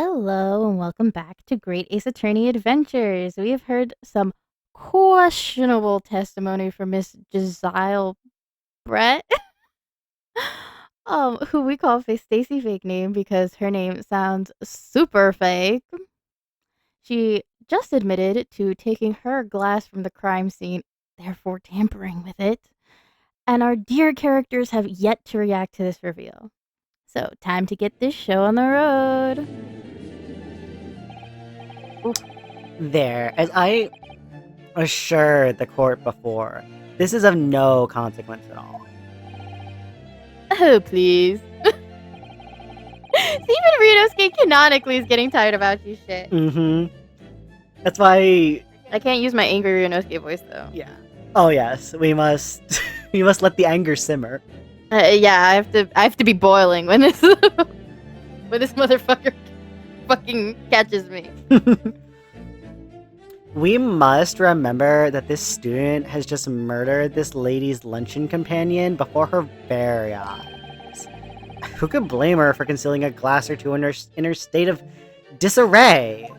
Hello and welcome back to Great Ace Attorney Adventures. We have heard some questionable testimony from Miss Giselle Brett, who we call Stacy fake name because her name sounds super fake. She just admitted to taking her glass from the crime scene, therefore tampering with it. And our dear characters have yet to react to this reveal. So, time to get this show on the road. There, as I assured the court before, this is of no consequence at all. Oh, please. Even Ryunosuke canonically is getting tired about you shit. Mm-hmm. That's why... I can't use my angry Ryunosuke voice, though. Yeah. Oh, yes. We must... we must let the anger simmer. Yeah, I have to be boiling when this... when this motherfucker fucking catches me. We must remember that this student has just murdered this lady's luncheon companion before her very eyes. Who could blame her for concealing a glass or two in her state of disarray?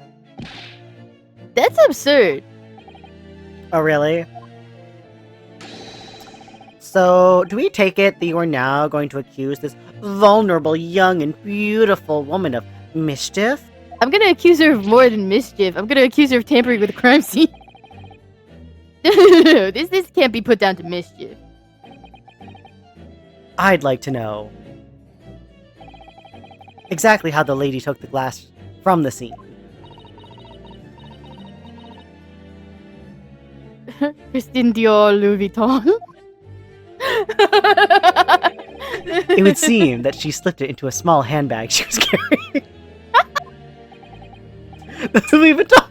That's absurd. Oh, really? So, do we take it that you are now going to accuse this vulnerable, young, and beautiful woman of mischief? I'm gonna accuse her of more than mischief. I'm gonna accuse her of tampering with a crime scene. No, this can't be put down to mischief. I'd like to know exactly how the lady took the glass from the scene. Christian Dior Louis Vuitton. It would seem that she slipped it into a small handbag she was carrying. Louis Vuitton!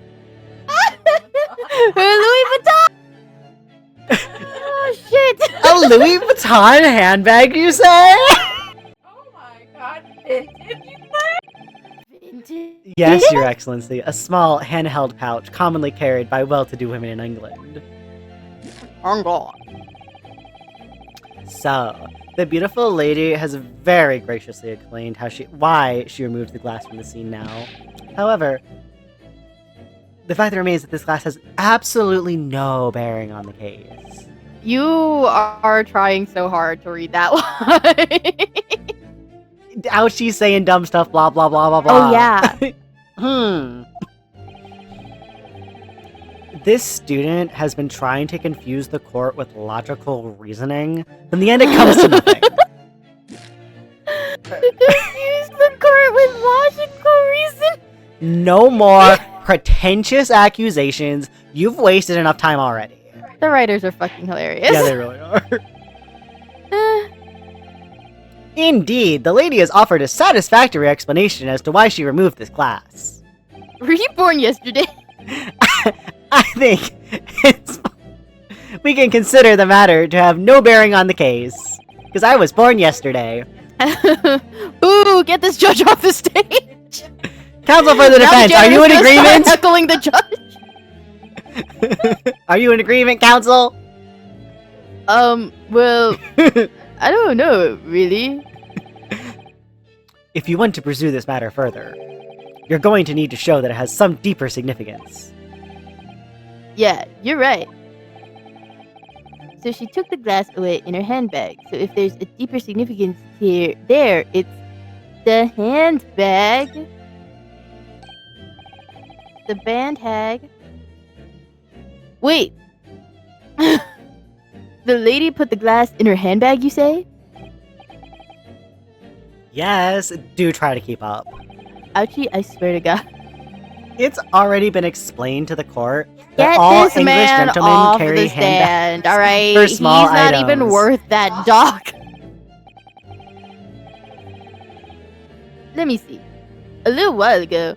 Louis Vuitton! Oh, shit! A Louis Vuitton handbag, you say? Oh my god, Vintage? Yes, Your Excellency. A small handheld pouch commonly carried by well-to-do women in England. Oh, God. So, the beautiful lady has very graciously explained why she removed the glass from the scene now. However, the fact remains that this glass has absolutely no bearing on the case. You are trying so hard to read that one. Auchi saying dumb stuff, blah blah blah blah blah. Oh, yeah. This student has been trying to confuse the court with logical reasoning. In the end, it comes to nothing. Confuse the court with logical reason? No more pretentious accusations. You've wasted enough time already. The writers are fucking hilarious. Yeah, they really are. Indeed, the lady has offered a satisfactory explanation as to why she removed this glass. Were you born yesterday? I think we can consider the matter to have no bearing on the case, because I was born yesterday. Boo! Get this judge off the stage! Counsel for the defense, are you in agreement? Heckling the judge! Are you in agreement, counsel? Well, I don't know, really. If you want to pursue this matter further, you're going to need to show that it has some deeper significance. Yeah, you're right. So she took the glass away in her handbag. So if there's a deeper significance there, it's the handbag. The band hag. Wait. The lady put the glass in her handbag, you say? Yes, do try to keep up. Ouchie, I swear to God. It's already been explained to the court that Get all this English man gentlemen off carry the stand, all right? for small He's not even items. worth that dock. Let me see. A little while ago,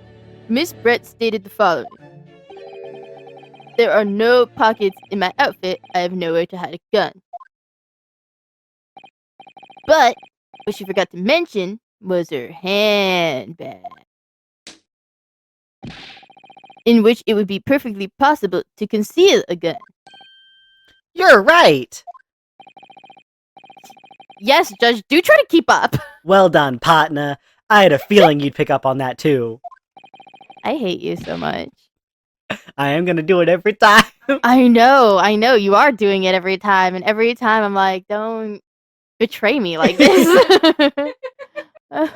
Miss Brett stated the following. There are no pockets in my outfit. I have nowhere to hide a gun. But what she forgot to mention was her handbag, in which it would be perfectly possible to conceal a gun. You're right! Yes, Judge, do try to keep up. Well done, partner. I had a feeling you'd pick up on that too. I hate you so much. I am gonna do it every time. I know. You are doing it every time, and every time I'm like, don't betray me like this.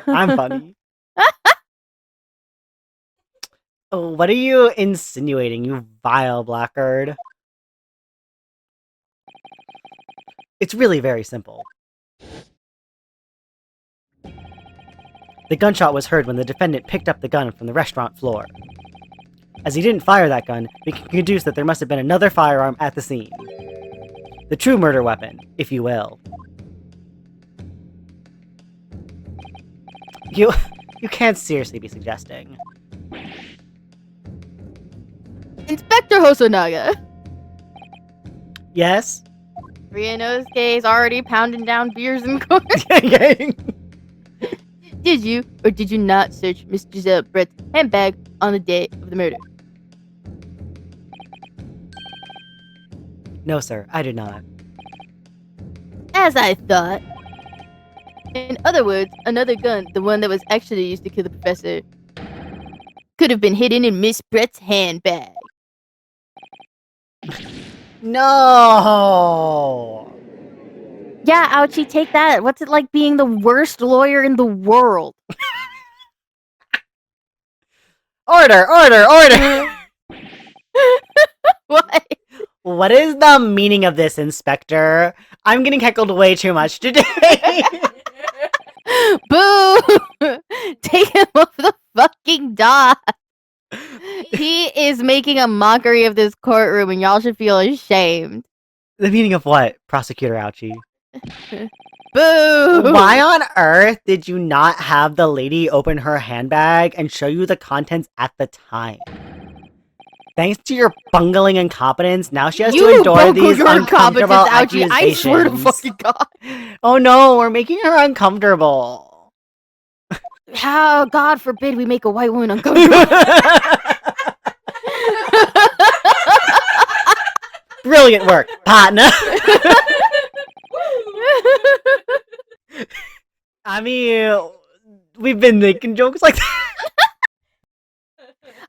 I'm funny. Oh, what are you insinuating, you vile blackguard? It's really very simple. The gunshot was heard when the defendant picked up the gun from the restaurant floor. As he didn't fire that gun, we can deduce that there must have been another firearm at the scene. The true murder weapon, if you will. You can't seriously be suggesting. Inspector Hosonaga. Yes? Ryanosuke is already pounding down beers in corner. Did you or did you not search Miss Giselle Brett's handbag on the day of the murder? No, sir, I did not. As I thought. In other words, another gun, the one that was actually used to kill the professor, could have been hidden in Miss Brett's handbag. No! Yeah, Auchi, take that. What's it like being the worst lawyer in the world? Order! What? What is the meaning of this, Inspector? I'm getting heckled way too much today. Boo! Take him off the fucking dock. He is making a mockery of this courtroom, and y'all should feel ashamed. The meaning of what, Prosecutor Auchi? Boo! Why on earth did you not have the lady open her handbag and show you the contents at the time? Thanks to your bungling incompetence, now she has to endure these uncomfortable accusations. I swear to fucking God. Oh no, we're making her uncomfortable. How, God forbid we make a white woman uncomfortable. Brilliant work, partner. I mean, we've been making jokes like that.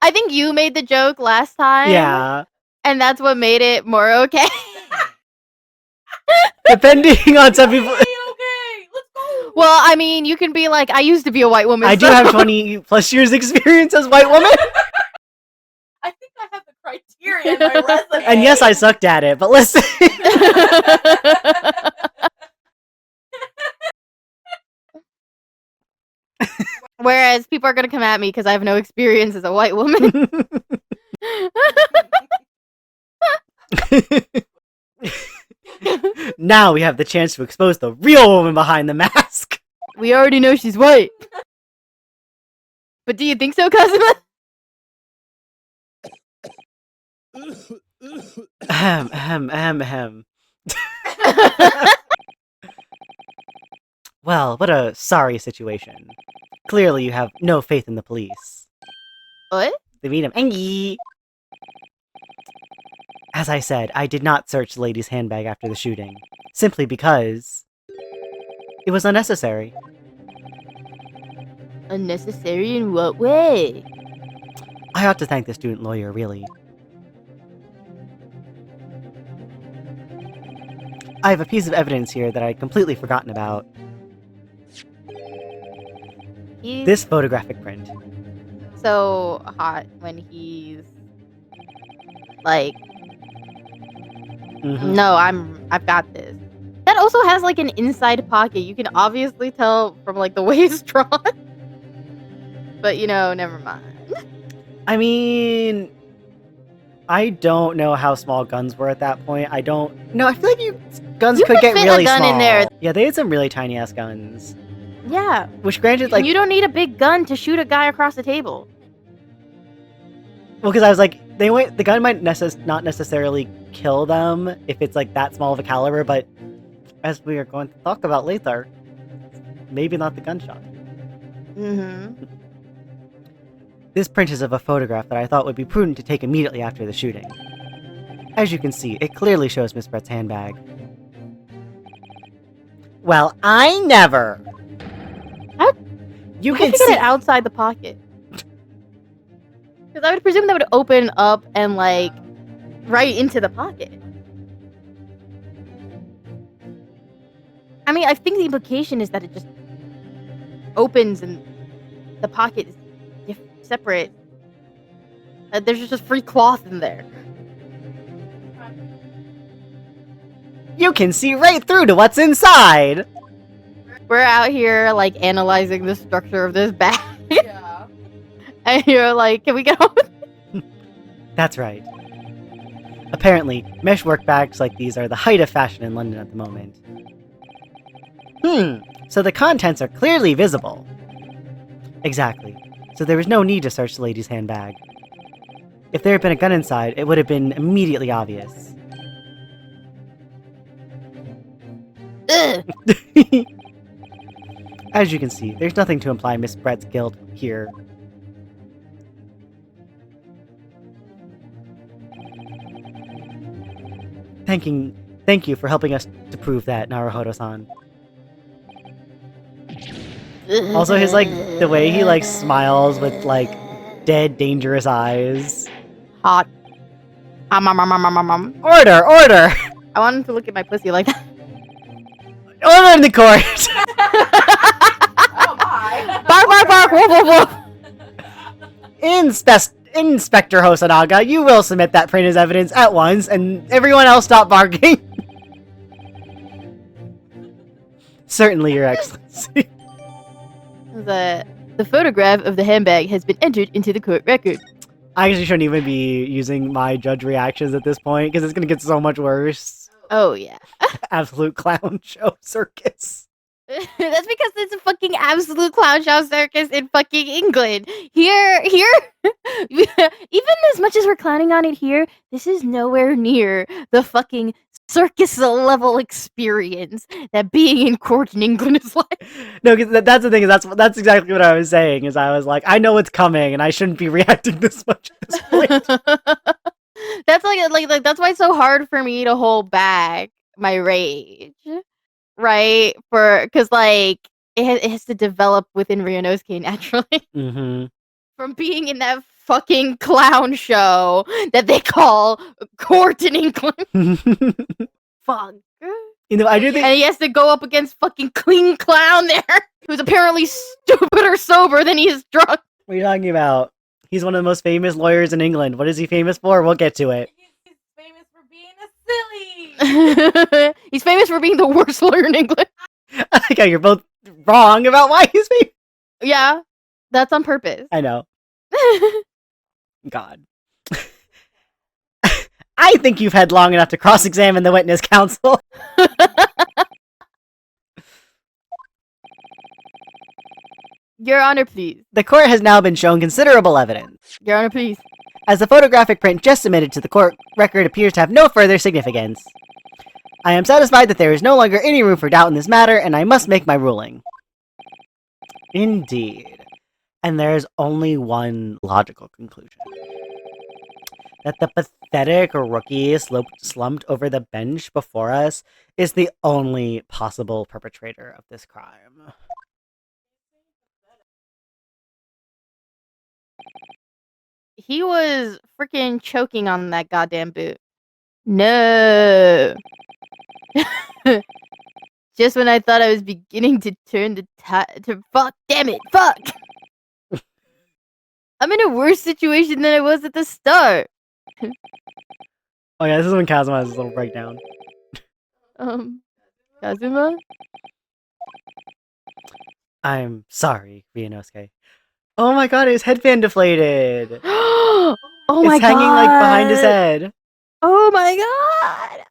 I think you made the joke last time. Yeah. And that's what made it more okay. Depending on some people. Okay, let's go. Well, I mean, you can be like, I used to be a white woman. I do have 20 plus years experience as white woman. I think I have the criteria in my resume. And yes, I sucked at it, but listen. Whereas people are going to come at me because I have no experience as a white woman. Now we have the chance to expose the real woman behind the mask. We already know she's white. But do you think so, Kazuma? Ahem. Well, what a sorry situation. Clearly you have no faith in the police. What? They meet him. Angie! As I said, I did not search the lady's handbag after the shooting. Simply because it was unnecessary. Unnecessary in what way? I ought to thank the student lawyer, really. I have a piece of evidence here that I had completely forgotten about. He's This photographic print. so hot when he's like, Mhm. no, I've got this. That also has like an inside pocket. You can obviously tell from like the way it's drawn. But you know, never mind. I mean, I don't know how small guns were at that point. I don't. No, I feel like guns You could could get fit a really gun small. in there. Yeah, they had some really tiny ass guns. Yeah. Which, granted, like, You don't need a big gun to shoot a guy across the table. well, because I was like, the gun might not necessarily kill them if it's like that small of a caliber, but as we are going to talk about later, maybe not the gunshot. Mm-hmm. This print is of a photograph that I thought would be prudent to take immediately after the shooting. As you can see, it clearly shows Miss Brett's handbag. Well, I never. How- You How can did you see get it outside the pocket? Because I would presume that would open up and, like, right into the pocket. I mean, I think the implication is that it just opens and the pocket is separate. There's just free cloth in there. You can see right through to what's inside! We're out here, like, analyzing the structure of this bag. Yeah. And you're like, can we get on with That's right. Apparently, mesh work bags like these are the height of fashion in London at the moment. So the contents are clearly visible. Exactly. So there was no need to search the lady's handbag. If there had been a gun inside, it would have been immediately obvious. Ugh. As you can see, there's nothing to imply Miss Brett's guilt here. Thank you for helping us to prove that, Naruhodo-san. Also, his, like, the way he, like, smiles with, like, dead, dangerous eyes. Hot. Order! Order! I want him to look at my pussy like that. Order in the court! Oh my. Bark, bark, bark, woof, woof, woof. Inspector Hosanaga, you will submit that print as evidence at once, and everyone else stop barking. Certainly, Your Excellency. The photograph of the handbag has been entered into the court record. I actually shouldn't even be using my judge reactions at this point, because it's going to get so much worse. Oh, yeah. Absolute clown show circus. That's because it's a fucking absolute clown show circus in fucking England. Here, even as much as we're clowning on it here, this is nowhere near the fucking circus level experience that being in court in England is like. No, because that's the thing, is that's exactly what I was saying, is I was like, I know what's coming, and I shouldn't be reacting this much at this point. That's like that's why it's so hard for me to hold back my rage. Right? Because, like, it has to develop within Ryunosuke naturally. Mm-hmm. From being in that fucking clown show that they call court in England. Fuck. You know, I do think... And he has to go up against fucking clean clown there, who's apparently stupider sober than he is drunk. What are you talking about? He's one of the most famous lawyers in England. What is he famous for? We'll get to it. He's famous for being a silly. He's famous for being the worst lawyer in England. I think you're both wrong about why he's famous. Yeah, that's on purpose. I know. God. I think you've had long enough to cross-examine the witness counsel. Your Honor, please. The court has now been shown considerable evidence. Your Honor, please. As the photographic print just submitted to the court record appears to have no further significance. I am satisfied that there is no longer any room for doubt in this matter, and I must make my ruling. Indeed. And there is only one logical conclusion. That the pathetic rookie slumped over the bench before us is the only possible perpetrator of this crime. He was freaking choking on that goddamn boot. No. Just when I thought I was beginning to turn the tide to fuck, damn it, fuck. I'm in a worse situation than I was at the start. Oh yeah, this is when Kazuma has his little breakdown. Kazuma? I'm sorry, Ryunosuke. Oh my god, his headband deflated! Oh my god! It's hanging, like, behind his head. Oh my god!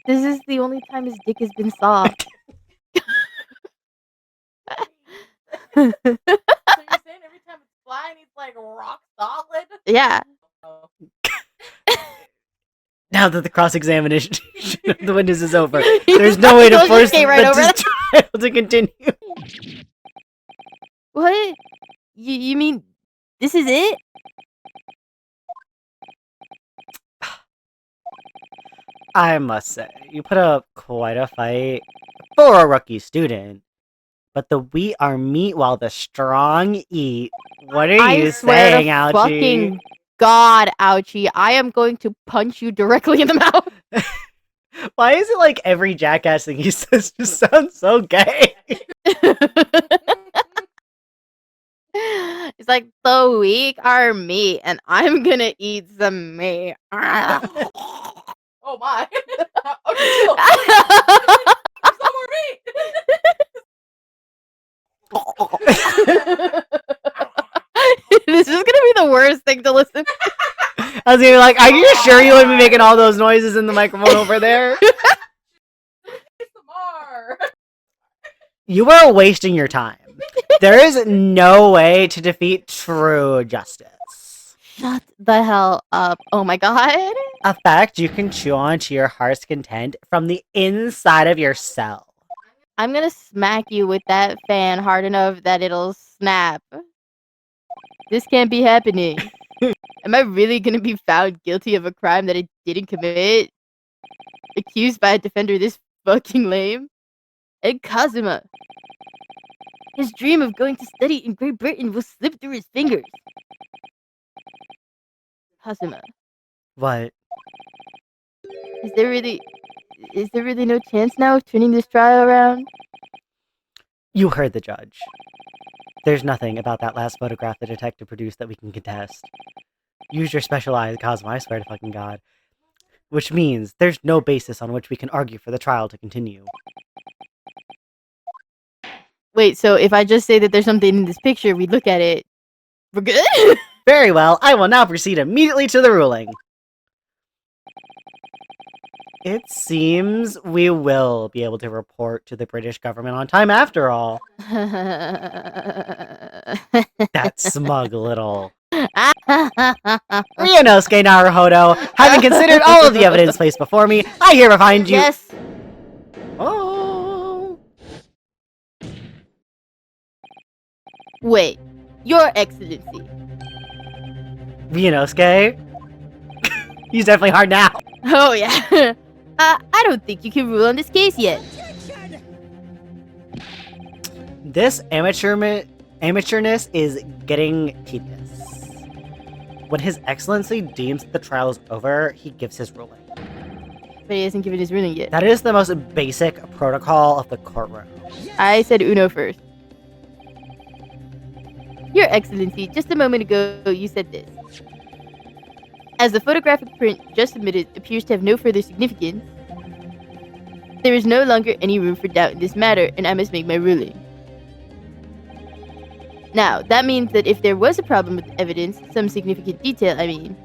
This is the only time his dick has been soft. So you're saying every time it's flying, he's like rock solid? Yeah. Oh. Now that the cross-examination of the witness is over, there's no way to force the trial to continue. What? You mean this is it? I must say, you put up quite a fight for a rookie student. but the weak are meat while the strong eat. What are you I swear saying, to Auchi? fucking God, Auchi, I am going to punch you directly in the mouth. Why is it like every jackass thing he says just sounds so gay? It's like the weak are meat, and I'm gonna eat some meat. Oh my. Okay, chill. There's no more meat. This is gonna be the worst thing to listen. I was gonna be like, are you sure you wouldn't be making all those noises in the microphone over there? ASMR. You are wasting your time. There is no way to defeat true justice. Shut the hell up! Oh my god. A fact you can chew on to your heart's content from the inside of your cell. I'm gonna smack you with that fan hard enough that it'll snap. This can't be happening. Am I really gonna be found guilty of a crime that I didn't commit? Accused by a defender this fucking lame? And Kazuma. His dream of going to study in Great Britain will slip through his fingers. Kazuma, What? is there really no chance now of turning this trial around? You heard the judge. There's nothing about that last photograph the detective produced that we can contest. Use your special eyes, Kazuma, I swear to fucking God. Which means there's no basis on which we can argue for the trial to continue. Wait, so if I just say that there's something in this picture, we look at it, we're good? Very well, I will now proceed immediately to the ruling. It seems we will be able to report to the British government on time after all. That smug little... Ryunosuke Naruhodo, having considered all of the evidence placed before me, I hereby find you... Yes. Oh... Wait, Your Excellency. Ryunosuke? He's definitely hard now. Oh yeah. I don't think you can rule on this case yet. This amateurness is getting tedious. When His Excellency deems the trial is over, he gives his ruling. But he hasn't given his ruling yet. That is the most basic protocol of the courtroom. I said Uno first. Your Excellency, just a moment ago you said this. As the photographic print just submitted appears to have no further significance, there is no longer any room for doubt in this matter, and I must make my ruling. Now, that means that if there was a problem with the evidence, some significant detail, I mean,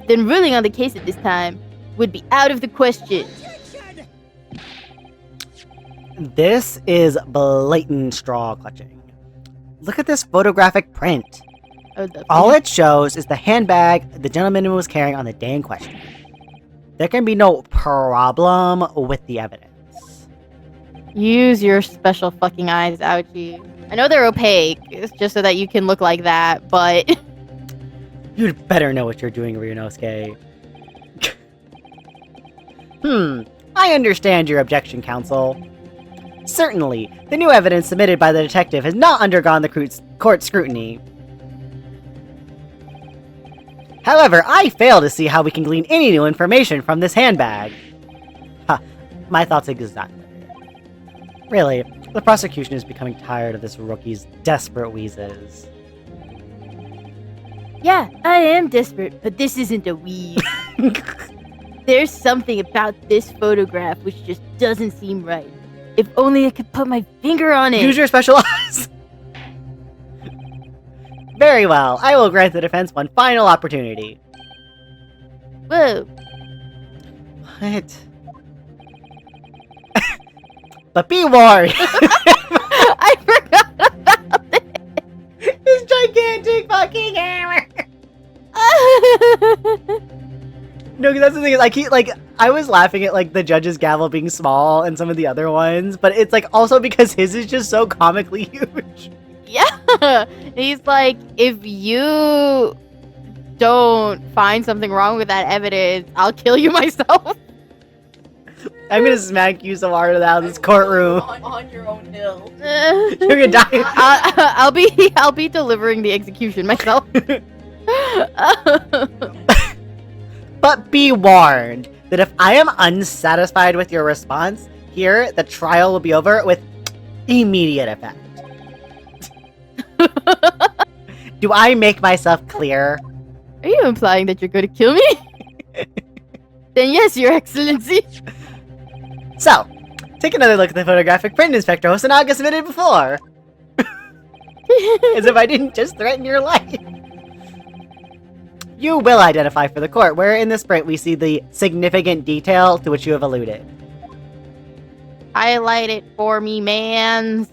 then ruling on the case at this time would be out of the question. This is blatant straw clutching. Look at this photographic print. All it shows is the handbag the gentleman was carrying on the day in question. There can be no problem with the evidence. Use your special fucking eyes, Auchi. I know they're opaque, it's just so that you can look like that, but... You'd better know what you're doing, Ryunosuke. I understand your objection, counsel. Certainly, the new evidence submitted by the detective has not undergone the court scrutiny. However, I fail to see how we can glean any new information from this handbag. My thoughts exactly. Really, the prosecution is becoming tired of this rookie's desperate wheezes. Yeah, I am desperate, but this isn't a wheeze. There's something about this photograph which just doesn't seem right. If only I could put my finger on it. Use your special eyes! Very well, I will grant the defense one final opportunity. Whoa. What? But be warned! I forgot about it! This gigantic fucking hammer! No, because that's the thing is, I was laughing at, the judge's gavel being small and some of the other ones, but it's, also because his is just so comically huge. Yeah! He's like, if you don't find something wrong with that evidence, I'll kill you myself. I'm gonna smack you so hard out of this courtroom. On your own hill. You're gonna die. I'll be delivering the execution myself. But be warned that if I am unsatisfied with your response, here, the trial will be over with immediate effect. Do I make myself clear? Are you implying that you're going to kill me? Then yes, Your Excellency. So, take another look at the photographic print Inspector Hosonaga submitted before. As if I didn't just threaten your life. You will identify for the court, where in this print we see the significant detail to which you have alluded. Highlight it for me, mans.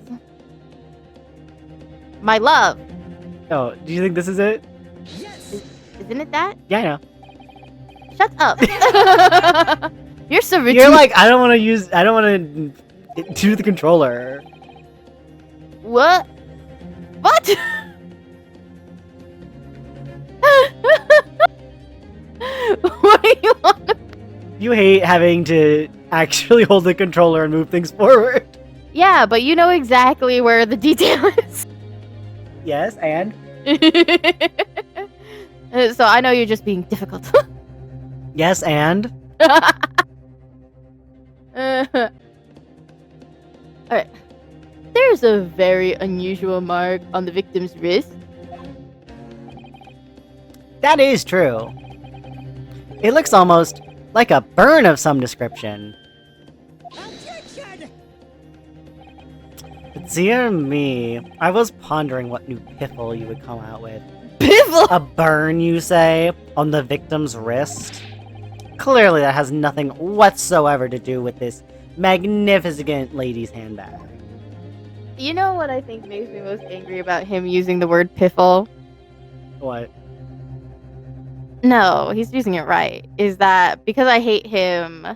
My love. Oh, do you think this is it? Isn't it that? Yeah, I know. Shut up. You're so rich. You're like, I don't want to do the controller. What? What? What do you want? You hate having to actually hold the controller and move things forward. Yeah, but you know exactly where the detail is. Yes, and? So I know you're just being difficult. Yes, and? Alright. There's a very unusual mark on the victim's wrist. That is true. It looks almost like a burn of some description. But dear me, I was pondering what new piffle you would come out with. Piffle? A burn, you say, on the victim's wrist? Clearly that has nothing whatsoever to do with this magnificent lady's handbag. You know what I think makes me most angry about him using the word piffle? What? No, he's using it right. Is that because I hate him,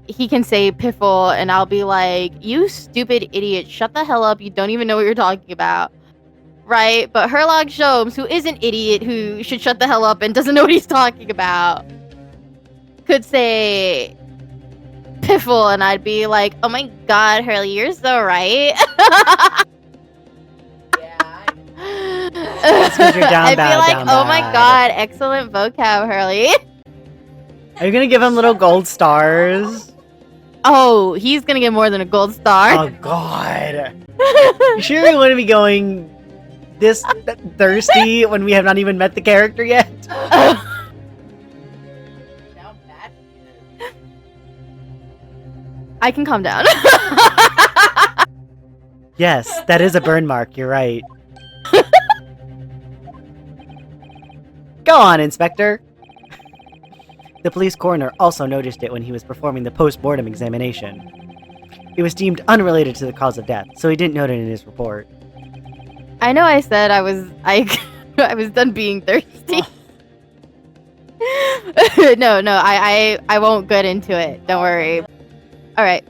he can say piffle and I'll be like, you stupid idiot, shut the hell up, you don't even know what you're talking about. Right? But Herlock Sholmes, who is an idiot who should shut the hell up and doesn't know what he's talking about, could say piffle and I'd be like, oh my god, Hurley, you're so right. Yeah. 'cause you're down I'd bad, be like, down oh my bad." god, excellent vocab, Hurley. Are you gonna give him little gold stars? Oh, he's gonna get more than a gold star. Oh god. You sure we want to be going this thirsty when we have not even met the character yet? Now bad she is. I can calm down. Yes, that is a burn mark, you're right. Go on, Inspector. The police coroner also noticed it when he was performing the post-mortem examination. It was deemed unrelated to the cause of death, so he didn't note it in his report. I know I said I was done being thirsty. No, I won't get into it. Don't worry. All right.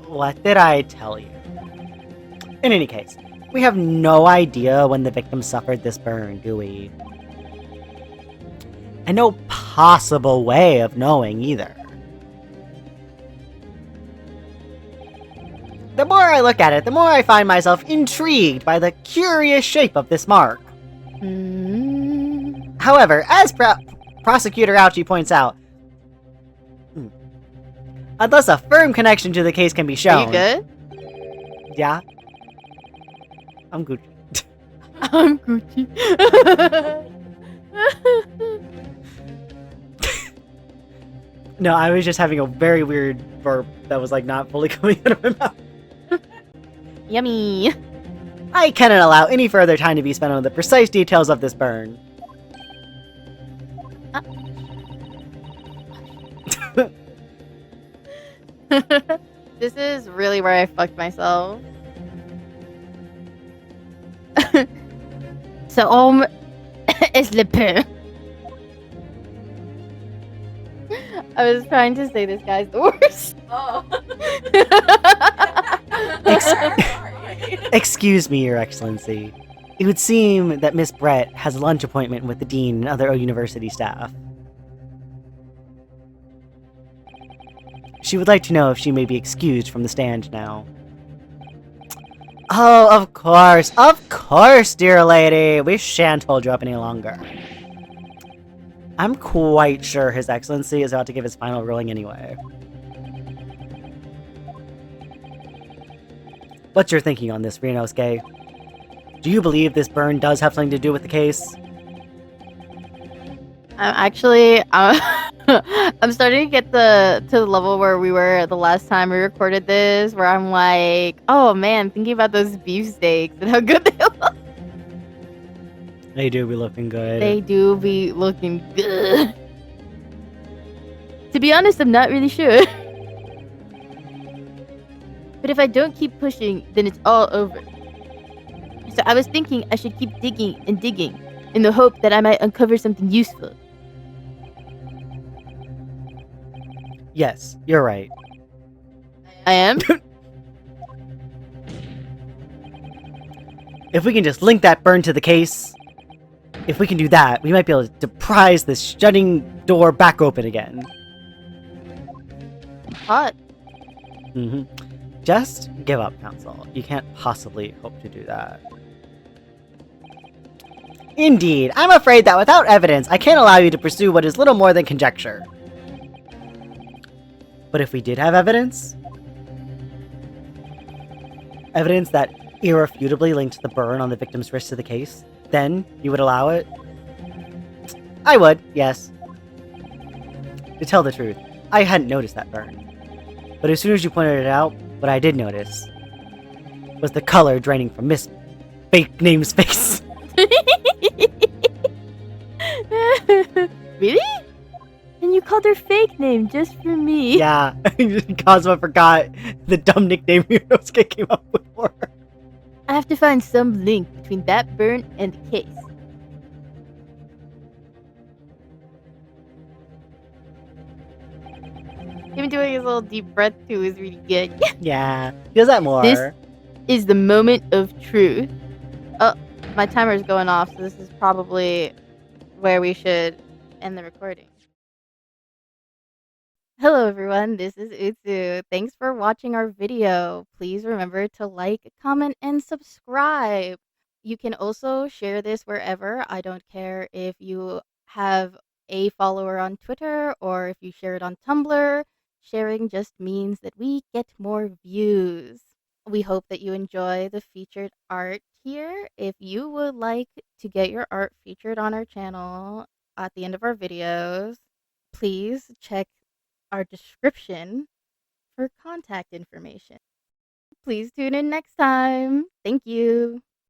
What did I tell you? In any case, we have no idea when the victim suffered this burn, do we? And no possible way of knowing either. The more I look at it, the more I find myself intrigued by the curious shape of this mark. Mm. However, as Prosecutor Auchi points out, unless a firm connection to the case can be Are shown... you good? Yeah? I'm good. I'm Gucci. No, I was just having a very weird burp that was like not fully coming out of my mouth. Yummy. I cannot allow any further time to be spent on the precise details of this burn. This is really where I fucked myself. So, es le peu. I was trying to say this guy's the worst. Oh. Sorry. Excuse me, Your Excellency. It would seem that Miss Brett has a lunch appointment with the dean and other university staff. She would like to know if she may be excused from the stand now. Oh, of course, dear lady. We shan't hold you up any longer. I'm quite sure His Excellency is about to give his final ruling anyway. What's your thinking on this, Ryunosuke? Do you believe this burn does have something to do with the case? I'm starting to get to the level where we were the last time we recorded this, where I'm like, oh man, thinking about those beefsteaks and how good they look. They do be looking good. They do be looking good. To be honest, I'm not really sure. But if I don't keep pushing, then it's all over. So I was thinking I should keep digging and digging in the hope that I might uncover something useful. Yes, you're right. I am? If we can just link that burn to the case, if we can do that, we might be able to prise this shutting door back open again. Hot. Just give up, Council. You can't possibly hope to do that. Indeed, I'm afraid that without evidence, I can't allow you to pursue what is little more than conjecture. But if we did have evidence that irrefutably linked the burn on the victim's wrist to the case, then you would allow it? I would, yes. To tell the truth, I hadn't noticed that burn. But as soon as you pointed it out, what I did notice was the color draining from Miss Fake Name's face. Really? And you called her fake name just for me. Yeah, Kazuma forgot the dumb nickname Ryunosuke came up with for her. I have to find some link between that burn and the case. Even doing his little deep breath too is really good. Yeah, he does that more. This is the moment of truth. Oh, my timer is going off, so this is probably where we should end the recording. Hello everyone, this is Utsu. Thanks for watching our video. Please remember to like, comment, and subscribe. You can also share this wherever. I don't care if you have a follower on Twitter or if you share it on Tumblr. Sharing just means that we get more views. We hope that you enjoy the featured art here. If you would like to get your art featured on our channel at the end of our videos, please check our description for contact information. Please tune in next time. Thank you.